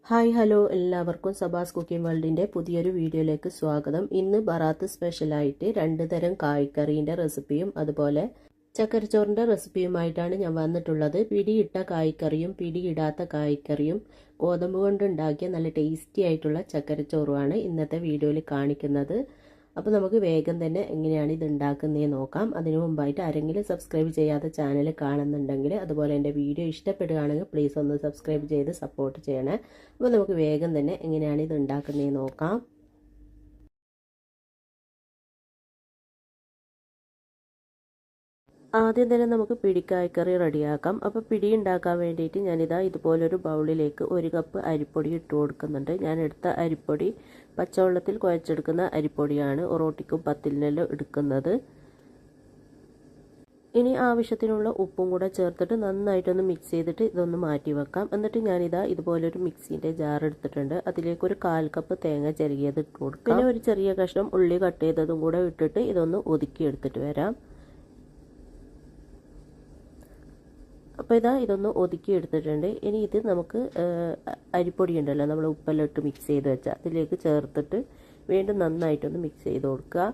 Hi hello എല്ലാവർക്കും Sabas cooking വേൾഡിൻ്റെ പുതിയൊരു വീഡിയോയിലേക്ക് സ്വാഗതം. ഇന്ന് ബറാത്ത് സ്പെഷ്യലായിട്ട് 2 തരം കായ്ക്കറീൻ്റെ റെസിപ്പിയും അതുപോലെ ചക്കരച്ചോറിൻ്റെ റെസിപ്പിയുമായിട്ടാണ് ഞാൻ വന്നിട്ടുള്ളത്. പിടിയിട്ട കായ്ക്കറിയും പിടിയിടാത്ത കായ്ക്കറിയും ഗോതമ്പ് കൊണ്ട് ഉണ്ടാക്കിയ നല്ല ടേസ്റ്റി ആയിട്ടുള്ള ചക്കരച്ചോറുമാണ് ഇന്നത്തെ വീഡിയോയിൽ കാണിക്കുന്നത്. അപ്പോൾ നമുക്ക് വേഗം തന്നെ എങ്ങനെയാണ് ഇത് ഉണ്ടാക്കുന്നതെന്ന് നോക്കാം. അതിനു മുമ്പായിട്ട് ആരെങ്കിലും സബ്സ്ക്രൈബ് ചെയ്യാത്ത ചാനൽ കാണുന്നുണ്ടെങ്കിൽ അതുപോലെ എൻ്റെ വീഡിയോ ഇഷ്ടപ്പെടുകയാണെങ്കിൽ പ്ലീസ് ഒന്ന് സബ്സ്ക്രൈബ് ചെയ്ത് സപ്പോർട്ട് ചെയ്യണേ. അപ്പോൾ നമുക്ക് വേഗം തന്നെ എങ്ങനെയാണ് ഇത് ഉണ്ടാക്കുന്നതെന്ന് നോക്കാം. ആദ്യം തന്നെ നമുക്ക് പിടിക്കായ്ക്കറി റെഡിയാക്കാം. അപ്പോൾ പിടി ഉണ്ടാക്കാൻ വേണ്ടിയിട്ട് ഞാനിതാ ഇതുപോലൊരു ബൗളിലേക്ക് 1 കപ്പ് അരിപ്പൊടി ഇട്ട് കൊടുക്കുന്നുണ്ട്. ഞാൻ എടുത്ത അരിപ്പൊടി പച്ചവെള്ളത്തിൽ കുഴച്ചെടുക്കുന്ന അരിപ്പൊടിയാണ്. ഒറോട്ടിക്കും പത്തിലിനെല്ലാം എടുക്കുന്നത്. ഇനി ആവശ്യത്തിനുള്ള ഉപ്പും കൂടെ ചേർത്തിട്ട് നന്നായിട്ടൊന്ന് മിക്സ് ചെയ്തിട്ട് ഇതൊന്ന് മാറ്റി വെക്കാം. എന്നിട്ട് ഞാനിതാ ഇതുപോലൊരു മിക്സിൻ്റെ ജാർ എടുത്തിട്ടുണ്ട്. അതിലേക്ക് ഒരു 1/4 കപ്പ് തേങ്ങ ചിരകിയത് ഇട്ട് കൊടുക്കാം. പിന്നെ ഒരു ചെറിയ കഷ്ണം ഉള്ളി കട്ട് ചെയ്തതും കൂടെ ഇട്ടിട്ട് ഇതൊന്ന് ഒതുക്കി എടുത്തിട്ട് വരാം. അപ്പോൾ ഇതൊന്ന് ഒതുക്കി എടുത്തിട്ടുണ്ട്. ഇനി ഇത് നമുക്ക് അരിപ്പൊടി ഉണ്ടല്ലോ നമ്മൾ ഉപ്പെല്ലാം ഇട്ട് മിക്സ് ചെയ്ത് വെച്ചാൽ അതിലേക്ക് ചേർത്തിട്ട് വീണ്ടും നന്നായിട്ടൊന്ന് മിക്സ് ചെയ്ത് കൊടുക്കുക.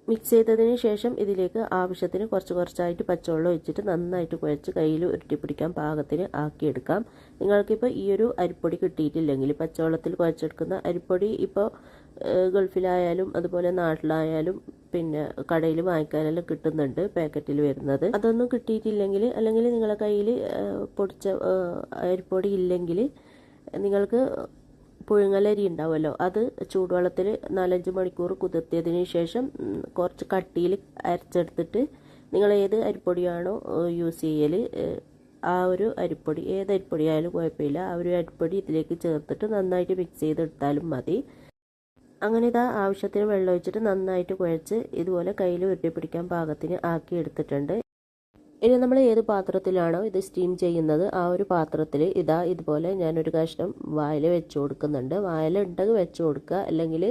മിക്സ് ചെയ്തതിന് ശേഷം ഇതിലേക്ക് ആവശ്യത്തിന് കുറച്ചായിട്ട് പച്ചവെള്ളം ഒഴിച്ചിട്ട് നന്നായിട്ട് കുഴച്ച് കയ്യിൽ ഉരുട്ടിപ്പിടിക്കാൻ പാകത്തിന് ആക്കിയെടുക്കാം. നിങ്ങൾക്കിപ്പോൾ ഈ ഒരു അരിപ്പൊടി കിട്ടിയിട്ടില്ലെങ്കിൽ പച്ചവെള്ളത്തിൽ കുഴച്ചെടുക്കുന്ന അരിപ്പൊടി ഇപ്പോൾ ഗൾഫിലായാലും അതുപോലെ നാട്ടിലായാലും പിന്നെ കടയിൽ വാങ്ങിക്കാനെല്ലാം കിട്ടുന്നുണ്ട്, പാക്കറ്റിൽ വരുന്നത്. അതൊന്നും കിട്ടിയിട്ടില്ലെങ്കിൽ അല്ലെങ്കിൽ നിങ്ങളുടെ കയ്യിൽ പൊടിച്ച അരിപ്പൊടി ഇല്ലെങ്കിൽ നിങ്ങൾക്ക് പുഴുങ്ങലരി ഉണ്ടാവുമല്ലോ, അത് ചൂടുവെള്ളത്തിൽ 4-5 മണിക്കൂർ കുതിർത്തിയതിന് ശേഷം കുറച്ച് കട്ടിയിൽ അരച്ചെടുത്തിട്ട് നിങ്ങൾ ഏത് അരിപ്പൊടിയാണോ യൂസ് ചെയ്യൽ ആ ഒരു അരിപ്പൊടി, ഏത് അരിപ്പൊടി ആയാലും കുഴപ്പമില്ല, ആ ഒരു അരിപ്പൊടി ഇതിലേക്ക് ചേർത്തിട്ട് നന്നായിട്ട് മിക്സ് ചെയ്തെടുത്താലും മതി. അങ്ങനെ ആവശ്യത്തിന് വെള്ളം ഒഴിച്ചിട്ട് നന്നായിട്ട് കുഴച്ച് ഇതുപോലെ കയ്യിൽ ഉരുട്ടി പിടിക്കാൻ പാകത്തിന് ആക്കി എടുത്തിട്ടുണ്ട്. ഇനി നമ്മൾ ഏത് പാത്രത്തിലാണോ ഇത് സ്റ്റീം ചെയ്യുന്നത് ആ ഒരു പാത്രത്തിൽ ഇതുപോലെ ഞാനൊരു കഷ്ണം വാഴ വെച്ച് കൊടുക്കുന്നുണ്ട്. വാഴ ഉണ്ടെങ്കിൽ വെച്ച് കൊടുക്കുക, അല്ലെങ്കിൽ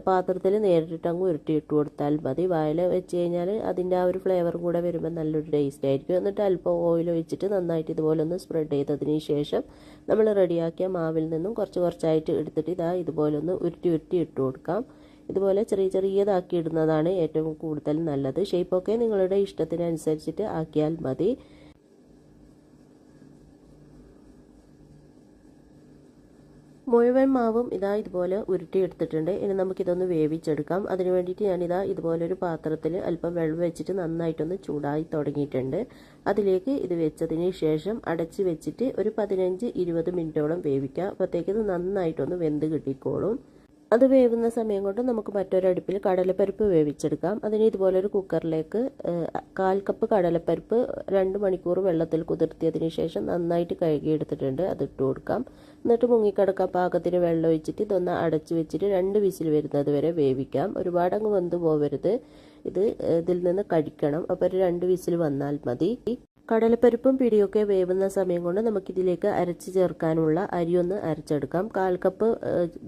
പാത്രത്തിൽ നേരിട്ടങ്ങ് ഉരുട്ടിയിട്ട് കൊടുത്താൽ മതി. വാഴ വെച്ച് കഴിഞ്ഞാൽ അതിൻ്റെ ആ ഒരു ഫ്ലേവറും കൂടെ വരുമ്പോൾ നല്ലൊരു ടേസ്റ്റ് ആയിരിക്കും. എന്നിട്ട് അല്പം ഓയിൽ ഒഴിച്ചിട്ട് നന്നായിട്ട് ഇതുപോലെ ഒന്ന് സ്പ്രെഡ് ചെയ്തതിന് ശേഷം നമ്മൾ റെഡിയാക്കിയ മാവിൽ നിന്നും കുറച്ചായിട്ട് എടുത്തിട്ട് ഇതുപോലെ ഒന്ന് ഉരുട്ടി ഇട്ട് കൊടുക്കാം. ഇതുപോലെ ചെറിയതാക്കി ഇടുന്നതാണ് ഏറ്റവും കൂടുതൽ നല്ലത്. ഷേപ്പൊക്കെ നിങ്ങളുടെ ഇഷ്ടത്തിനനുസരിച്ചിട്ട് ആക്കിയാൽ മതി. മുഴുവൻ മാവും ഇതുപോലെ ഉരുട്ടിയെടുത്തിട്ടുണ്ട്. ഇനി നമുക്കിതൊന്ന് വേവിച്ചെടുക്കാം. അതിന് വേണ്ടിയിട്ട് ഞാനിതാ ഇതുപോലൊരു പാത്രത്തിൽ അല്പം വെള്ളം വെച്ചിട്ട് നന്നായിട്ടൊന്ന് ചൂടായി തുടങ്ങിയിട്ടുണ്ട്. അതിലേക്ക് ഇത് വെച്ചതിന് ശേഷം അടച്ച് വെച്ചിട്ട് ഒരു 15-20 മിനിറ്റോളം വേവിക്കാം. അപ്പോഴത്തേക്ക് ഇത് നന്നായിട്ടൊന്ന് വെന്ത് കിട്ടിക്കോളും. അത് വേവുന്ന സമയം കൊണ്ട് നമുക്ക് മറ്റൊരടുപ്പിൽ കടലപ്പരിപ്പ് വേവിച്ചെടുക്കാം. അതിന് ഇതുപോലൊരു കുക്കറിലേക്ക് 1/4 കപ്പ് കടലപ്പരിപ്പ് 2 മണിക്കൂർ വെള്ളത്തിൽ കുതിർത്തിയതിന് ശേഷം നന്നായിട്ട് കഴുകിയെടുത്തിട്ടുണ്ട്. അതിട്ട് കൊടുക്കാം. എന്നിട്ട് മുങ്ങിക്കിടക്കാൻ പാകത്തിന് വെള്ളം ഒഴിച്ചിട്ട് ഇതൊന്ന് അടച്ചു വെച്ചിട്ട് 2 വിസിൽ വരുന്നത് വരെ വേവിക്കാം. ഒരുപാട് അങ്ങ് വെന്ത് പോകരുത്, ഇതിൽ നിന്ന് കടിക്കണം. അപ്പോൾ ഒരു 2 വിസിൽ വന്നാൽ മതി. കടലപ്പരിപ്പും പിടിയൊക്കെ വേവുന്ന സമയം കൊണ്ട് നമുക്കിതിലേക്ക് അരച്ച് ചേർക്കാനുള്ള അരി ഒന്ന് അരച്ചെടുക്കാം. 1/4 കപ്പ്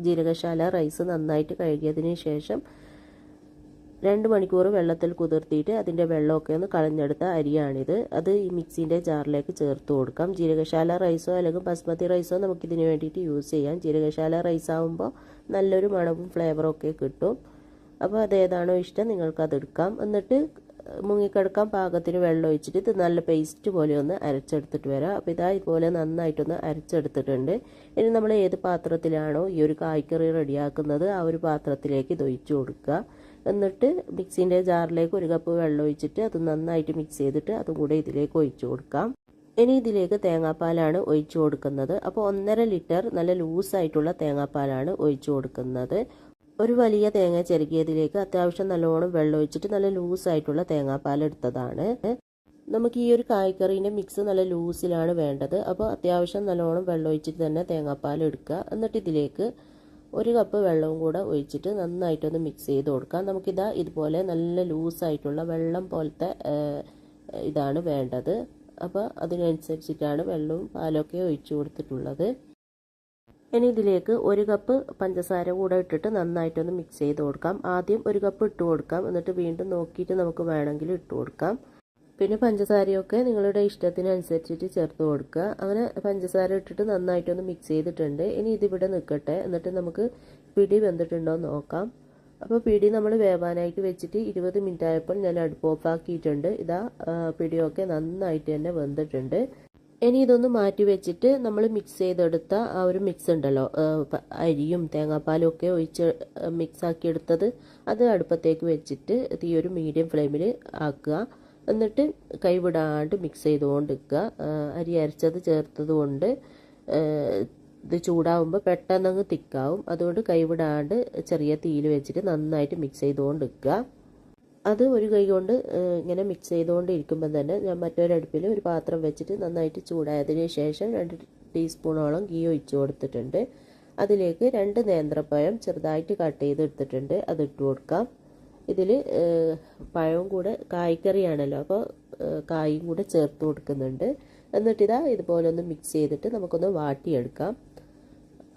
ജീരകശാല റൈസ് നന്നായിട്ട് കഴുകിയതിന് ശേഷം 2 മണിക്കൂർ വെള്ളത്തിൽ കുതിർത്തിയിട്ട് അതിൻ്റെ വെള്ളമൊക്കെ ഒന്ന് കളഞ്ഞെടുത്ത അരിയാണിത്. അത് ഈ മിക്സിൻ്റെ ജാറിലേക്ക് ചേർത്ത് കൊടുക്കാം. ജീരകശാല റൈസോ അല്ലെങ്കിൽ ബസ്മതി റൈസോ നമുക്കിതിന് വേണ്ടിയിട്ട് യൂസ് ചെയ്യാം. ജീരകശാല റൈസ് ആകുമ്പോൾ നല്ലൊരു മണവും ഫ്ലേവറും ഒക്കെ കിട്ടും. അപ്പോൾ അതേതാണോ ഇഷ്ടം നിങ്ങൾക്കതെടുക്കാം. എന്നിട്ട് മുങ്ങിക്കിടക്കാൻ പാകത്തിന് വെള്ളം ഒഴിച്ചിട്ട് ഇത് നല്ല പേസ്റ്റ് പോലെ ഒന്ന് അരച്ചെടുത്തിട്ട് വരാം. അപ്പോൾ ഇതുപോലെ നന്നായിട്ടൊന്ന് അരച്ചെടുത്തിട്ടുണ്ട്. ഇനി നമ്മൾ ഏത് പാത്രത്തിലാണോ ഈ ഒരു കായ്ക്കറി റെഡിയാക്കുന്നത് ആ ഒരു പാത്രത്തിലേക്ക് ഇത് ഒഴിച്ചു കൊടുക്കുക. എന്നിട്ട് മിക്സിൻ്റെ ജാറിലേക്ക് 1 കപ്പ് വെള്ളം ഒഴിച്ചിട്ട് അത് നന്നായിട്ട് മിക്സ് ചെയ്തിട്ട് അതും കൂടെ ഇതിലേക്ക് ഒഴിച്ചു കൊടുക്കാം. ഇനി ഇതിലേക്ക് തേങ്ങാപ്പാലാണ് ഒഴിച്ചു കൊടുക്കുന്നത്. അപ്പോൾ 1.5 ലിറ്റർ നല്ല ലൂസായിട്ടുള്ള തേങ്ങാപ്പാലാണ് ഒഴിച്ചു കൊടുക്കുന്നത്. ഒരു വലിയ തേങ്ങ ചിരകിയതിലേക്ക് അത്യാവശ്യം നല്ലോണം വെള്ളം ഒഴിച്ചിട്ട് നല്ല ലൂസായിട്ടുള്ള തേങ്ങാപ്പാൽ എടുത്തതാണ്. നമുക്ക് ഈ ഒരു കായ്ക്കറീൻ്റെ മിക്സ് നല്ല ലൂസിലാണ് വേണ്ടത്. അപ്പോൾ അത്യാവശ്യം നല്ലോണം വെള്ളം ഒഴിച്ചിട്ട് തന്നെ തേങ്ങാപ്പാൽ എടുക്കുക. എന്നിട്ട് ഇതിലേക്ക് 1 കപ്പ് വെള്ളവും കൂടെ ഒഴിച്ചിട്ട് നന്നായിട്ടൊന്ന് മിക്സ് ചെയ്ത് കൊടുക്കാം. ഇതുപോലെ നല്ല ലൂസായിട്ടുള്ള വെള്ളം പോലത്തെ ഇതാണ് വേണ്ടത്. അപ്പോൾ അതിനനുസരിച്ചിട്ടാണ് വെള്ളവും പാലൊക്കെ ഒഴിച്ചു കൊടുത്തിട്ടുള്ളത്. ഇനി ഇതിലേക്ക് 1 കപ്പ് പഞ്ചസാര കൂടെ ഇട്ടിട്ട് നന്നായിട്ടൊന്ന് മിക്സ് ചെയ്ത് കൊടുക്കാം. ആദ്യം 1 കപ്പ് ഇട്ട് കൊടുക്കാം, എന്നിട്ട് വീണ്ടും നോക്കിയിട്ട് നമുക്ക് വേണമെങ്കിൽ ഇട്ട് കൊടുക്കാം. പിന്നെ പഞ്ചസാരയൊക്കെ നിങ്ങളുടെ ഇഷ്ടത്തിനനുസരിച്ചിട്ട് ചേർത്ത് കൊടുക്കുക. അങ്ങനെ പഞ്ചസാര ഇട്ടിട്ട് നന്നായിട്ടൊന്ന് മിക്സ് ചെയ്തിട്ടുണ്ട്. ഇനി ഇതിവിടെ നിൽക്കട്ടെ. എന്നിട്ട് നമുക്ക് പിടി വെന്തിട്ടുണ്ടോ എന്ന് നോക്കാം. അപ്പോൾ പിടി നമ്മൾ വേവാനായിട്ട് വെച്ചിട്ട് 20 മിനിറ്റ് ആയപ്പോൾ ഞാൻ അടുപ്പ് ഓഫാക്കിയിട്ടുണ്ട്. ഇതാ പിടിയൊക്കെ നന്നായിട്ട് തന്നെ വെന്തിട്ടുണ്ട്. ഇനി ഇതൊന്ന് മാറ്റി വെച്ചിട്ട് നമ്മൾ മിക്സ് ചെയ്തെടുത്ത ആ ഒരു മിക്സ് ഉണ്ടല്ലോ, അരിയും തേങ്ങാപ്പാലും ഒക്കെ ഒഴിച്ച് മിക്സ് ആക്കി എടുത്തത്, അത് അടുപ്പത്തേക്ക് വെച്ചിട്ട് തീ ഒരു മീഡിയം ഫ്ലെയിമിൽ ആക്കുക. എന്നിട്ട് കൈവിടാണ്ട് മിക്സ് ചെയ്തുകൊണ്ട് നിൽക്കുക. അരി അരച്ചത് ചേർത്തത് കൊണ്ട് ഇത് ചൂടാവുമ്പോൾ പെട്ടെന്നങ്ങ് തിക്കാവും. അതുകൊണ്ട് കൈവിടാണ്ട് ചെറിയ തീയിൽ വെച്ചിട്ട് നന്നായിട്ട് മിക്സ് ചെയ്തുകൊണ്ട് നിൽക്കുക. അത് ഒരു കൈ കൊണ്ട് ഇങ്ങനെ മിക്സ് ചെയ്തുകൊണ്ട് ഇരിക്കുമ്പോൾ തന്നെ ഞാൻ മറ്റൊരടുപ്പിൽ ഒരു പാത്രം വെച്ചിട്ട് നന്നായിട്ട് ചൂടായതിന് ശേഷം 2 ടീസ്പൂണോളം ഗീ ഒഴിച്ച് കൊടുത്തിട്ടുണ്ട്. അതിലേക്ക് 2 നേന്ത്രപ്പഴം ചെറുതായിട്ട് കട്ട് ചെയ്തെടുത്തിട്ടുണ്ട്, അത് ഇട്ട് കൊടുക്കാം. ഇതിൽ പഴവും കൂടെ കായ്ക്കറിയാണല്ലോ, അപ്പോൾ കായും കൂടെ ചേർത്ത് കൊടുക്കുന്നുണ്ട്. എന്നിട്ടിതാ ഇതുപോലെ ഒന്ന് മിക്സ് ചെയ്തിട്ട് നമുക്കൊന്ന് വാട്ടിയെടുക്കാം.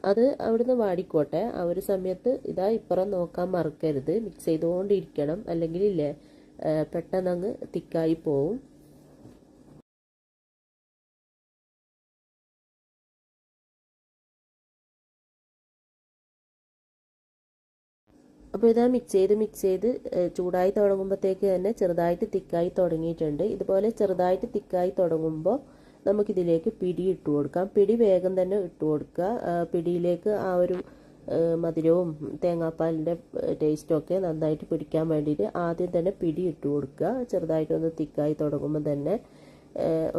അത് അവിടുന്ന് വാടിക്കോട്ടെ. ആ ഒരു സമയത്ത് ഇതാ ഇപ്പുറം നോക്കാൻ മറക്കരുത്, മിക്സ് ചെയ്തുകൊണ്ടിരിക്കണം, അല്ലെങ്കിൽ ഇല്ലേ പെട്ടെന്നങ്ങ് തിക്കായി പോവും. അപ്പോൾ ഇതാ മിക്സ് ചെയ്ത് ചൂടായി തുടങ്ങുമ്പോഴത്തേക്ക് തന്നെ ചെറുതായിട്ട് തിക്കായി തുടങ്ങിയിട്ടുണ്ട്. ഇതുപോലെ ചെറുതായിട്ട് തിക്കായി തുടങ്ങുമ്പോൾ നമുക്കിതിലേക്ക് പിടി ഇട്ട് കൊടുക്കാം. പിടി വേഗം തന്നെ ഇട്ട് കൊടുക്കുക. പിടിയിലേക്ക് ആ ഒരു മധുരവും തേങ്ങാപ്പാലിൻ്റെ ടേസ്റ്റൊക്കെ നന്നായിട്ട് പിടിക്കാൻ വേണ്ടിയിട്ട് ആദ്യം തന്നെ പിടി ഇട്ട് കൊടുക്കുക. ചെറുതായിട്ടൊന്ന് തിക്കായി തുടങ്ങുമ്പോൾ തന്നെ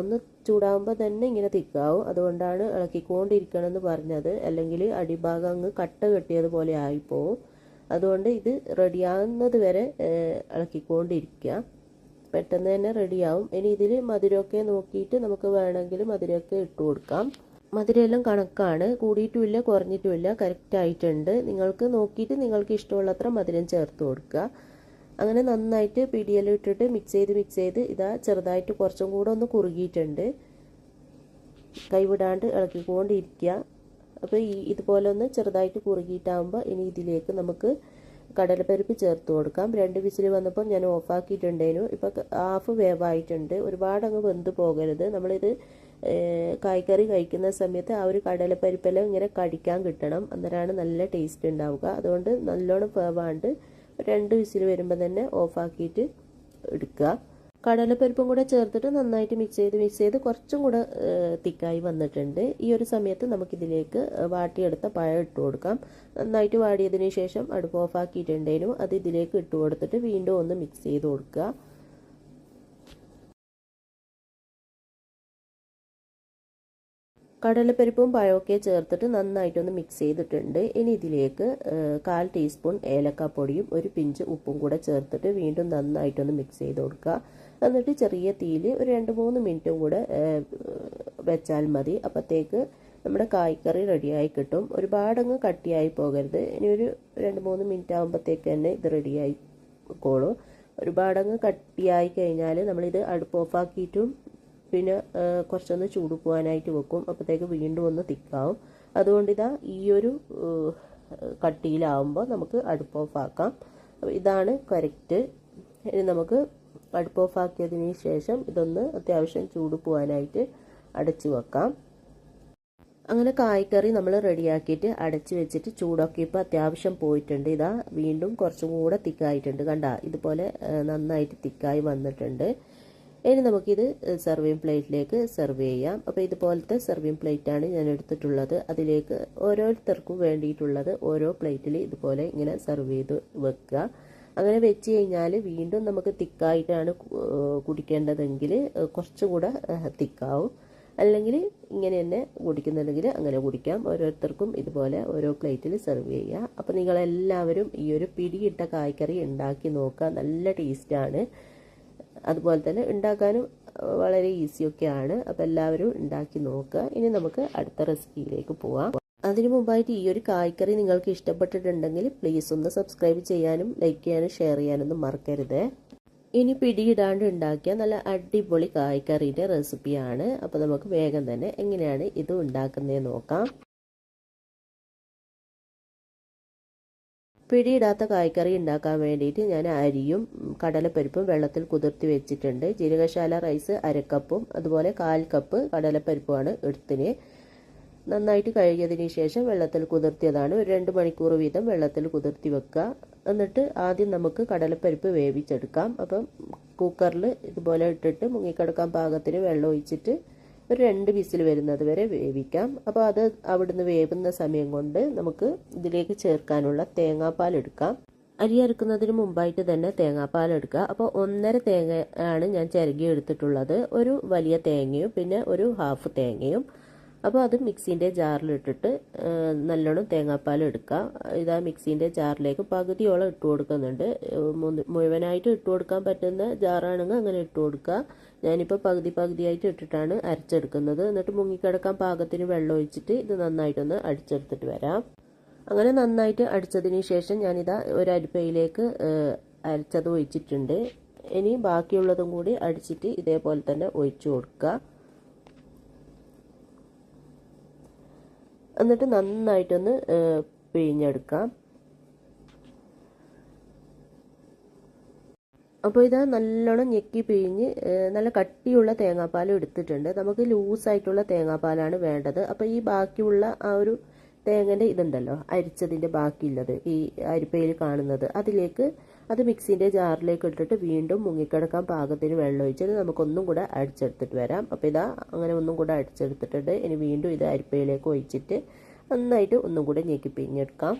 ഒന്ന് ചൂടാകുമ്പോൾ തന്നെ ഇങ്ങനെ തിക്കാവും. അതുകൊണ്ടാണ് ഇളക്കിക്കൊണ്ടിരിക്കണം എന്ന് പറഞ്ഞത്, അല്ലെങ്കിൽ അടിഭാഗം അങ്ങ് കട്ട കെട്ടിയതുപോലെ ആയിപ്പോവും. അതുകൊണ്ട് ഇത് റെഡിയാകുന്നത് വരെ ഇളക്കിക്കൊണ്ടിരിക്കുക. പെട്ടെന്ന് തന്നെ റെഡിയാവും. ഇനി ഇതിൽ മധുരമൊക്കെ നോക്കിയിട്ട് നമുക്ക് വേണമെങ്കിൽ മധുരമൊക്കെ ഇട്ട് കൊടുക്കാം. മധുരമെല്ലാം കണക്കാണ്, കൂടിയിട്ടുമില്ല കുറഞ്ഞിട്ടുമില്ല, കറക്റ്റ് ആയിട്ടുണ്ട്. നിങ്ങൾക്ക് നോക്കിയിട്ട് നിങ്ങൾക്ക് ഇഷ്ടമുള്ളത്ര മധുരം ചേർത്ത് കൊടുക്കുക. അങ്ങനെ നന്നായിട്ട് പിടിയെല്ലാം ഇട്ടിട്ട് മിക്സ് ചെയ്ത് ഇതാ ചെറുതായിട്ട് കുറച്ചും കൂടെ ഒന്ന് കുറുകിയിട്ടുണ്ട്. കൈവിടാണ്ട് ഇളക്കിക്കൊണ്ടിരിക്കുക. അപ്പോൾ ഇതുപോലെ ഒന്ന് ചെറുതായിട്ട് കുറുകിയിട്ടാകുമ്പോൾ ഇനി ഇതിലേക്ക് നമുക്ക് കടലപ്പരിപ്പ് ചേർത്ത് കൊടുക്കാം. 2 വിസിൽ വന്നപ്പോൾ ഞാൻ ഓഫാക്കിയിട്ടുണ്ടേനു. ഇപ്പോൾ ഹാഫ് വേവായിട്ടുണ്ട്. ഒരുപാട് അങ്ങ് വെന്ത് പോകരുത്. നമ്മളിത് കായ്ക്കറി കഴിക്കുന്ന സമയത്ത് ആ ഒരു കടലപ്പരിപ്പെല്ലാം ഇങ്ങനെ കടിക്കാൻ കിട്ടണം, അന്നേരമാണ് നല്ല ടേസ്റ്റ് ഉണ്ടാവുക. അതുകൊണ്ട് നല്ലോണം വേവാണ്ട് 2 വിസിൽ വരുമ്പോൾ തന്നെ ഓഫാക്കിയിട്ട് എടുക്കുക. കടലപ്പരിപ്പും കൂടെ ചേർത്തിട്ട് നന്നായിട്ട് മിക്സ് ചെയ്ത് കുറച്ചും കൂടെ തിക്കായി വന്നിട്ടുണ്ട്. ഈ ഒരു സമയത്ത് നമുക്കിതിലേക്ക് വാട്ടിയെടുത്ത പഴം ഇട്ട് കൊടുക്കാം. നന്നായിട്ട് വാടിയതിന് ശേഷം അടുപ്പ് ഓഫാക്കിയിട്ടുണ്ടേനു. അത് ഇതിലേക്ക് ഇട്ട് കൊടുത്തിട്ട് വീണ്ടും ഒന്ന് മിക്സ് ചെയ്ത് കൊടുക്കുക. കടലപ്പരിപ്പും പഴമൊക്കെ ചേർത്തിട്ട് നന്നായിട്ടൊന്ന് മിക്സ് ചെയ്തിട്ടുണ്ട്. ഇനി ഇതിലേക്ക് 1/4 ടീസ്പൂൺ ഏലക്കാപ്പൊടിയും 1 പിഞ്ച് ഉപ്പും കൂടെ ചേർത്തിട്ട് വീണ്ടും നന്നായിട്ടൊന്ന് മിക്സ് ചെയ്ത് കൊടുക്കുക. എന്നിട്ട് ചെറിയ തീയിൽ ഒരു 2-3 മിനിറ്റും കൂടെ വെച്ചാൽ മതി. അപ്പോഴത്തേക്ക് നമ്മുടെ കായ്ക്കറി റെഡിയായി കിട്ടും. ഒരുപാടങ്ങ് കട്ടിയായി പോകരുത്. ഇനി ഒരു 2-3 മിനിറ്റ് ആകുമ്പോഴത്തേക്ക് തന്നെ ഇത് റെഡിയായി കോളും. ഒരുപാടങ്ങ് കട്ടിയായി കഴിഞ്ഞാൽ നമ്മളിത് അടുപ്പ് ഓഫാക്കിയിട്ടും പിന്നെ കുറച്ചൊന്ന് ചൂട് പോകാനായിട്ട് വെക്കും. അപ്പോഴത്തേക്ക് വീണ്ടും ഒന്ന് തിക്കാവും. അതുകൊണ്ട് ഇതാ ഈ ഒരു കട്ടിയിലാവുമ്പോൾ നമുക്ക് അടുപ്പ് ഓഫാക്കാം. ഇതാണ് കറക്റ്റ്. ഇനി നമുക്ക് അടുപ്പ് ഓഫാക്കിയതിന് ശേഷം ഇതൊന്ന് അത്യാവശ്യം ചൂട് പോകാനായിട്ട് അടച്ചു വെക്കാം. അങ്ങനെ കായ്ക്കറി നമ്മൾ റെഡിയാക്കിയിട്ട് അടച്ച് വെച്ചിട്ട് ചൂടൊക്കെ ഇപ്പോൾ അത്യാവശ്യം പോയിട്ടുണ്ട്. ഇതാ വീണ്ടും കുറച്ചും കൂടെ തിക്കായിട്ടുണ്ട്. കണ്ട ഇതുപോലെ നന്നായിട്ട് തിക്കായി വന്നിട്ടുണ്ട്. ഇനി നമുക്കിത് സെർവിങ് പ്ലേറ്റിലേക്ക് സെർവ് ചെയ്യാം. അപ്പോൾ ഇതുപോലത്തെ സെർവിങ് പ്ലേറ്റാണ് ഞാൻ എടുത്തിട്ടുള്ളത്. അതിലേക്ക് ഓരോരുത്തർക്കും വേണ്ടിയിട്ടുള്ളത് ഓരോ പ്ലേറ്റിൽ ഇതുപോലെ ഇങ്ങനെ സെർവ് ചെയ്ത് വെക്കുക. അങ്ങനെ വെച്ച് കഴിഞ്ഞാൽ വീണ്ടും നമുക്ക് തിക്കായിട്ടാണ് കുടിക്കേണ്ടതെങ്കിൽ കുറച്ചും കൂടെ തിക്കാവും. അല്ലെങ്കിൽ ഇങ്ങനെ തന്നെ കുടിക്കുന്നുണ്ടെങ്കിൽ അങ്ങനെ കുടിക്കാം. ഓരോരുത്തർക്കും ഇതുപോലെ ഓരോ പ്ലേറ്റിൽ സെർവ് ചെയ്യുക. അപ്പോൾ നിങ്ങളെല്ലാവരും ഈ ഒരു പിടിയിട്ട കായ്ക്കറി ഉണ്ടാക്കി നോക്കുക. നല്ല ടേസ്റ്റാണ്. അതുപോലെ തന്നെ ഉണ്ടാക്കാനും വളരെ ഈസിയൊക്കെയാണ്. അപ്പോൾ എല്ലാവരും ഉണ്ടാക്കി നോക്കുക. ഇനി നമുക്ക് അടുത്ത റെസിപ്പിയിലേക്ക് പോവാം. അതിനു മുമ്പായിട്ട് ഈ ഒരു കായ്ക്കറി നിങ്ങൾക്ക് ഇഷ്ടപ്പെട്ടിട്ടുണ്ടെങ്കിൽ പ്ലീസ് ഒന്ന് സബ്സ്ക്രൈബ് ചെയ്യാനും ലൈക്ക് ചെയ്യാനും ഷെയർ ചെയ്യാനൊന്നും മറക്കരുത്. ഇനി പിടിയിടാണ്ട് ഉണ്ടാക്കിയ നല്ല അടിപൊളി കായ്ക്കറിയുടെ റെസിപ്പിയാണ്. അപ്പോൾ നമുക്ക് വേഗം തന്നെ എങ്ങനെയാണ് ഇത് ഉണ്ടാക്കുന്നതെന്ന് നോക്കാം. പിടിയിടാത്ത കായ്ക്കറി ഉണ്ടാക്കാൻ വേണ്ടിയിട്ട് ഞാൻ അരിയും കടലപ്പരിപ്പും വെള്ളത്തിൽ കുതിർത്തി വെച്ചിട്ടുണ്ട്. ജീരകശാല റൈസ് 1/2 കപ്പും അതുപോലെ 1/4 കപ്പ് കടലപ്പരിപ്പുമാണ് എടുത്തിന്. നന്നായിട്ട് കഴുകിയതിന് ശേഷം വെള്ളത്തിൽ കുതിർത്തിയതാണ്. ഒരു 2 മണിക്കൂർ വീതം വെള്ളത്തിൽ കുതിർത്തി വെക്കുക. എന്നിട്ട് ആദ്യം നമുക്ക് കടലപ്പരിപ്പ് വേവിച്ചെടുക്കാം. അപ്പം കുക്കറിൽ ഇതുപോലെ ഇട്ടിട്ട് മുങ്ങിക്കിടക്കാൻ പാകത്തിന് വെള്ളം ഒഴിച്ചിട്ട് ഒരു 2 വിസിൽ വരുന്നത് വരെ വേവിക്കാം. അപ്പോൾ അത് അവിടുന്ന് വേവുന്ന സമയം കൊണ്ട് നമുക്ക് ഇതിലേക്ക് ചേർക്കാനുള്ള തേങ്ങാപ്പാൽ എടുക്കാം. അരി അരക്കുന്നതിന് മുമ്പായിട്ട് തന്നെ തേങ്ങാപ്പാൽ എടുക്കുക. അപ്പോൾ 1/2 തേങ്ങ ആണ് ഞാൻ ചിരകി എടുത്തിട്ടുള്ളത്. ഒരു വലിയ തേങ്ങയും പിന്നെ ഒരു ഹാഫ് തേങ്ങയും. അപ്പോൾ അത് മിക്സിൻ്റെ ജാറിലിട്ടിട്ട് നല്ലോണം തേങ്ങാപ്പാൽ എടുക്കുക. ഇതാ മിക്സിൻ്റെ ജാറിലേക്ക് പകുതിയോളം ഇട്ട് കൊടുക്കുന്നുണ്ട്. മുഴുവനായിട്ട് ഇട്ട് കൊടുക്കാൻ പറ്റുന്ന ജാറാണെങ്കിൽ അങ്ങനെ ഇട്ട് കൊടുക്കുക. ഞാനിപ്പോൾ പകുതിയായിട്ട് ഇട്ടിട്ടാണ് അരച്ചെടുക്കുന്നത്. എന്നിട്ട് മുങ്ങിക്കിടക്കാൻ പാകത്തിന് വെള്ളം ഒഴിച്ചിട്ട് ഇത് നന്നായിട്ടൊന്ന് അടിച്ചെടുത്തിട്ട് വരാം. അങ്ങനെ നന്നായിട്ട് അടിച്ചതിന് ശേഷം ഞാനിതാ ഒരു അരിപ്പയിലേക്ക് അരച്ചത് ഒഴിച്ചിട്ടുണ്ട്. ഇനി ബാക്കിയുള്ളതും കൂടി അടിച്ചിട്ട് ഇതേപോലെ തന്നെ ഒഴിച്ചു കൊടുക്കുക. എന്നിട്ട് നന്നായിട്ടൊന്ന് പിഴിഞ്ഞെടുക്കാം. അപ്പോൾ ഇതാ നല്ലോണം ഞെക്കി പിഴിഞ്ഞ് നല്ല കട്ടിയുള്ള തേങ്ങാപ്പാൽ എടുത്തിട്ടുണ്ട്. നമുക്ക് ലൂസായിട്ടുള്ള തേങ്ങാപ്പാലാണ് വേണ്ടത്. അപ്പോൾ ഈ ബാക്കിയുള്ള ആ ഒരു തേങ്ങൻ്റെ ഇതുണ്ടല്ലോ, അരിച്ചതിൻ്റെ ബാക്കിയുള്ളത് ഈ അരിപ്പയിൽ കാണുന്നത്, അതിലേക്ക് അത് മിക്സിൻ്റെ ജാറിലേക്ക് ഇട്ടിട്ട് വീണ്ടും മുങ്ങിക്കിടക്കാൻ പാകത്തിന് വെള്ളം ഒഴിച്ചിട്ട് നമുക്കൊന്നും കൂടെ അടിച്ചെടുത്തിട്ട് വരാം. അപ്പോൾ ഇതാ അങ്ങനെ ഒന്നും കൂടെ അടിച്ചെടുത്തിട്ടുണ്ട്. ഇനി വീണ്ടും ഇത് അരിപ്പയിലേക്ക് ഒഴിച്ചിട്ട് നന്നായിട്ട് ഒന്നും കൂടെ ഞെക്കി പിഴിഞ്ഞെടുക്കാം.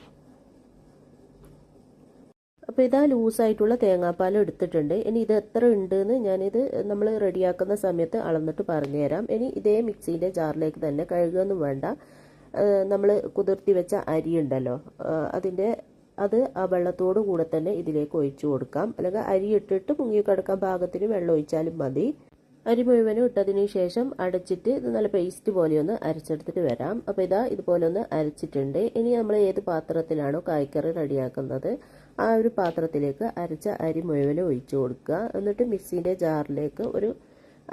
അപ്പോൾ ഇതാ ലൂസായിട്ടുള്ള തേങ്ങാപ്പാൽ എടുത്തിട്ടുണ്ട്. ഇനി ഇത് എത്ര ഉണ്ടെന്ന് ഞാനിത് നമ്മൾ റെഡിയാക്കുന്ന സമയത്ത് അളന്നിട്ട് പറഞ്ഞുതരാം. ഇനി ഇതേ മിക്സിൻ്റെ ജാറിലേക്ക് തന്നെ, കഴുകുകയൊന്നും വേണ്ട, നമ്മൾ കുതിർത്തി വെച്ച അരി ഉണ്ടല്ലോ അത് ആ വെള്ളത്തോട് കൂടെ തന്നെ ഇതിലേക്ക് ഒഴിച്ചു കൊടുക്കാം. അല്ലെങ്കിൽ അരി ഇട്ടിട്ട് മുങ്ങിക്കിടക്കാൻ പാകത്തിന് വെള്ളം ഒഴിച്ചാലും മതി. അരി മുഴുവനും ഇട്ടതിന് ശേഷം അടച്ചിട്ട് ഇത് നല്ല പേസ്റ്റ് പോലെ ഒന്ന് അരച്ചെടുത്തിട്ട് വരാം. അപ്പോൾ ഇതാ ഇതുപോലെ ഒന്ന് അരച്ചിട്ടുണ്ട്. ഇനി നമ്മൾ ഏത് പാത്രത്തിലാണോ കായ്ക്കറി റെഡിയാക്കുന്നത് ആ ഒരു പാത്രത്തിലേക്ക് അരച്ച അരി മുഴുവനും ഒഴിച്ചു കൊടുക്കുക. എന്നിട്ട് മിക്സിൻ്റെ ജാറിലേക്ക് ഒരു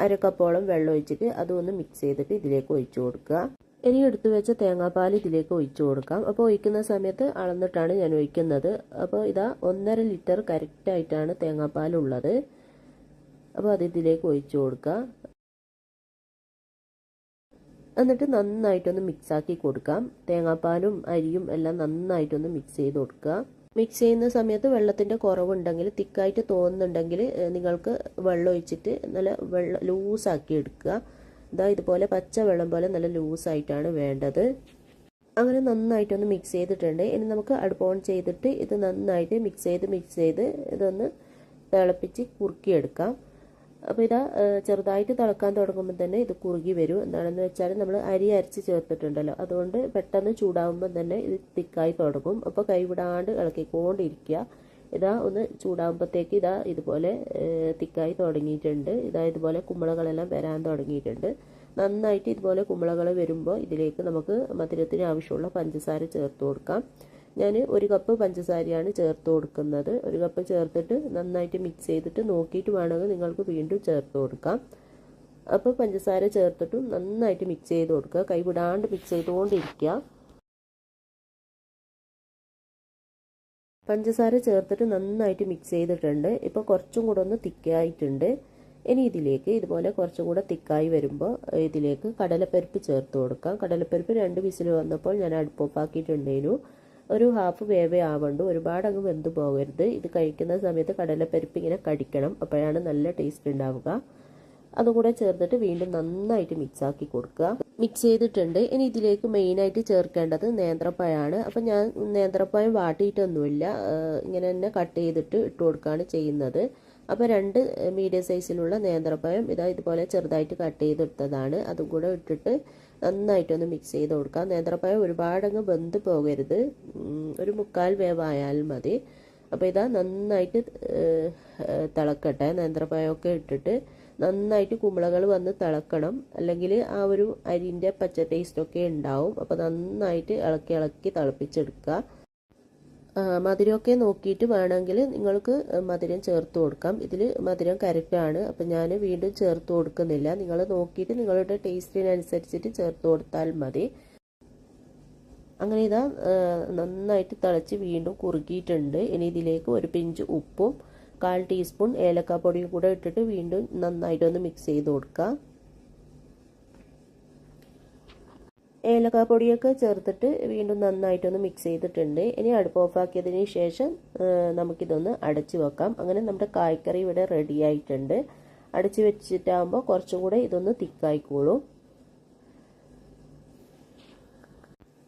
1/2 കപ്പോളം വെള്ളം ഒഴിച്ചിട്ട് അതൊന്ന് മിക്സ് ചെയ്തിട്ട് ഇതിലേക്ക് ഒഴിച്ചു കൊടുക്കുക. ഇനി എടുത്തു വെച്ച തേങ്ങാപ്പാൽ ഇതിലേക്ക് ഒഴിച്ചു കൊടുക്കാം. അപ്പോൾ ഒഴിക്കുന്ന സമയത്ത് അളന്നിട്ടാണ് ഞാൻ ഒഴിക്കുന്നത്. അപ്പോൾ ഇതാ 1.5 ലിറ്റർ കറക്റ്റായിട്ടാണ് തേങ്ങാപ്പാൽ ഉള്ളത്. അപ്പോൾ അത് ഇതിലേക്ക് ഒഴിച്ചു കൊടുക്കുക. എന്നിട്ട് നന്നായിട്ടൊന്ന് മിക്സാക്കി കൊടുക്കാം. തേങ്ങാപ്പാലും അരിയും എല്ലാം നന്നായിട്ടൊന്ന് മിക്സ് ചെയ്ത് കൊടുക്കുക. മിക്സ് ചെയ്യുന്ന സമയത്ത് വെള്ളത്തിൻ്റെ കുറവുണ്ടെങ്കിൽ, തിക്കായിട്ട് തോന്നുന്നുണ്ടെങ്കിൽ നിങ്ങൾക്ക് വെള്ളം ഒഴിച്ചിട്ട് നല്ല ലൂസാക്കി എടുക്കുക. ഇതാ ഇതുപോലെ പച്ച വെള്ളം പോലെ നല്ല ലൂസായിട്ടാണ് വേണ്ടത്. അങ്ങനെ നന്നായിട്ടൊന്ന് മിക്സ് ചെയ്തിട്ടുണ്ട്. ഇനി നമുക്ക് അടുപ്പ് ഓൺ ചെയ്തിട്ട് ഇത് നന്നായിട്ട് മിക്സ് ചെയ്ത് ഇതൊന്ന് തിളപ്പിച്ച് കുറുക്കിയെടുക്കാം. അപ്പോൾ ഇതാ ചെറുതായിട്ട് തിളക്കാൻ തുടങ്ങുമ്പോൾ തന്നെ ഇത് കുറുകി വരും. എന്താണെന്ന് വെച്ചാൽ നമ്മൾ അരി അരച്ച് ചേർത്തിട്ടുണ്ടല്ലോ, അതുകൊണ്ട് പെട്ടെന്ന് ചൂടാകുമ്പോൾ തന്നെ ഇത് തിക്കായി തുടങ്ങും. അപ്പോൾ കൈവിടാണ്ട് ഇളക്കിക്കൊണ്ടിരിക്കുക. ഇതാ ഒന്ന് ചൂടാകുമ്പോഴത്തേക്ക് ഇതാ ഇതുപോലെ തിക്കായി തുടങ്ങിയിട്ടുണ്ട്. ഇതാ ഇതുപോലെ കുമ്പളകളെല്ലാം വരാൻ തുടങ്ങിയിട്ടുണ്ട്. നന്നായിട്ട് ഇതുപോലെ കുമ്പളകൾ വരുമ്പോൾ ഇതിലേക്ക് നമുക്ക് മധുരത്തിന് ആവശ്യമുള്ള പഞ്ചസാര ചേർത്ത് കൊടുക്കാം. ഞാൻ 1 കപ്പ് പഞ്ചസാരയാണ് ചേർത്ത് കൊടുക്കുന്നത്. 1 കപ്പ് ചേർത്തിട്ട് നന്നായിട്ട് മിക്സ് ചെയ്തിട്ട് നോക്കിയിട്ട് വേണമെങ്കിൽ നിങ്ങൾക്ക് വീണ്ടും ചേർത്ത് കൊടുക്കാം. അപ്പോൾ പഞ്ചസാര ചേർത്തിട്ടും നന്നായിട്ട് മിക്സ് ചെയ്ത് കൊടുക്കുക. കൈവിടാണ്ട് മിക്സ് ചെയ്തുകൊണ്ടിരിക്കുക. പഞ്ചസാര ചേർത്തിട്ട് നന്നായിട്ട് മിക്സ് ചെയ്തിട്ടുണ്ട്. ഇപ്പോൾ കുറച്ചും കൂടെ ഒന്ന് തിക്കായിട്ടുണ്ട്. ഇനി ഇതിലേക്ക് ഇതുപോലെ കുറച്ചും കൂടെ തിക്കായി വരുമ്പോൾ ഇതിലേക്ക് കടലപ്പരിപ്പ് ചേർത്ത് കൊടുക്കാം. കടലപ്പരിപ്പ് 2 വിസിൽ വന്നപ്പോൾ ഞാൻ അടുപ്പ് ഓഫാക്കിയിട്ടുണ്ടായിരുന്നു. ഒരു ഹാഫ് വേവേ ആവണ്ടു, ഒരുപാട് അങ്ങ് വെന്ത് പോകരുത്. ഇത് കഴിക്കുന്ന സമയത്ത് കടലപ്പരിപ്പ് ഇങ്ങനെ കടിക്കണം, അപ്പോഴാണ് നല്ല ടേസ്റ്റ് ഉണ്ടാവുക. അതുകൂടെ ചേർത്തിട്ട് വീണ്ടും നന്നായിട്ട് മിക്സാക്കി കൊടുക്കുക. മിക്സ് ചെയ്തിട്ടുണ്ട്. ഇനി ഇതിലേക്ക് മെയിനായിട്ട് ചേർക്കേണ്ടത് നേന്ത്രപ്പഴമാണ്. അപ്പം ഞാൻ നേന്ത്രപ്പഴം വാട്ടിയിട്ടൊന്നുമില്ല, ഇങ്ങനെ തന്നെ കട്ട് ചെയ്തിട്ട് ഇട്ട് കൊടുക്കുകയാണ് ചെയ്യുന്നത്. അപ്പോൾ 2 മീഡിയം സൈസിലുള്ള നേന്ത്രപ്പഴം ഇതാ ഇതുപോലെ ചെറുതായിട്ട് കട്ട് ചെയ്തെടുത്തതാണ്. അതും കൂടെ ഇട്ടിട്ട് നന്നായിട്ടൊന്ന് മിക്സ് ചെയ്ത് കൊടുക്കാം. നേന്ത്രപ്പഴം ഒരുപാടങ്ങ് വെന്ത് പോകരുത്, ഒരു 1/4 വേവായാലും മതി. അപ്പോൾ ഇതാ നന്നായിട്ട് തിളക്കട്ടെ. നേന്ത്രപ്പഴമൊക്കെ ഇട്ടിട്ട് നന്നായിട്ട് കുമ്പളകൾ വന്ന് തിളക്കണം, അല്ലെങ്കിൽ ആ ഒരു അരിൻ്റെ പച്ച ടേസ്റ്റൊക്കെ ഉണ്ടാവും. അപ്പോൾ നന്നായിട്ട് ഇളക്കി തിളപ്പിച്ചെടുക്കുക. മധുരമൊക്കെ നോക്കിയിട്ട് വേണമെങ്കിൽ നിങ്ങൾക്ക് മധുരം ചേർത്ത് കൊടുക്കാം. ഇതിൽ മധുരം കറക്റ്റാണ്, അപ്പം ഞാൻ വീണ്ടും ചേർത്ത് കൊടുക്കുന്നില്ല. നിങ്ങൾ നോക്കിയിട്ട് നിങ്ങളുടെ ടേസ്റ്റിനനുസരിച്ചിട്ട് ചേർത്ത് കൊടുത്താൽ മതി. അങ്ങനെ ഇതാ നന്നായിട്ട് തിളച്ച് വീണ്ടും കുറുകിയിട്ടുണ്ട്. ഇനി ഇതിലേക്ക് ഒരു പിഞ്ച് ഉപ്പും 1/4 ടീസ്പൂൺ ഏലക്കാപ്പൊടിയും കൂടെ ഇട്ടിട്ട് വീണ്ടും നന്നായിട്ടൊന്ന് മിക്സ് ചെയ്ത് കൊടുക്കാം. ഏലക്കാപ്പൊടിയൊക്കെ ചേർത്തിട്ട് വീണ്ടും നന്നായിട്ടൊന്ന് മിക്സ് ചെയ്തിട്ടുണ്ട്. ഇനി അടുപ്പ് ഓഫാക്കിയതിന് ശേഷം നമുക്കിതൊന്ന് അടച്ചു വെക്കാം. അങ്ങനെ നമ്മുടെ കായ്ക്കറി ഇവിടെ റെഡി ആയിട്ടുണ്ട്. അടച്ചു വെച്ചിട്ടാകുമ്പോൾ കുറച്ചും കൂടെ ഇതൊന്ന് തിക്കായിക്കോളും.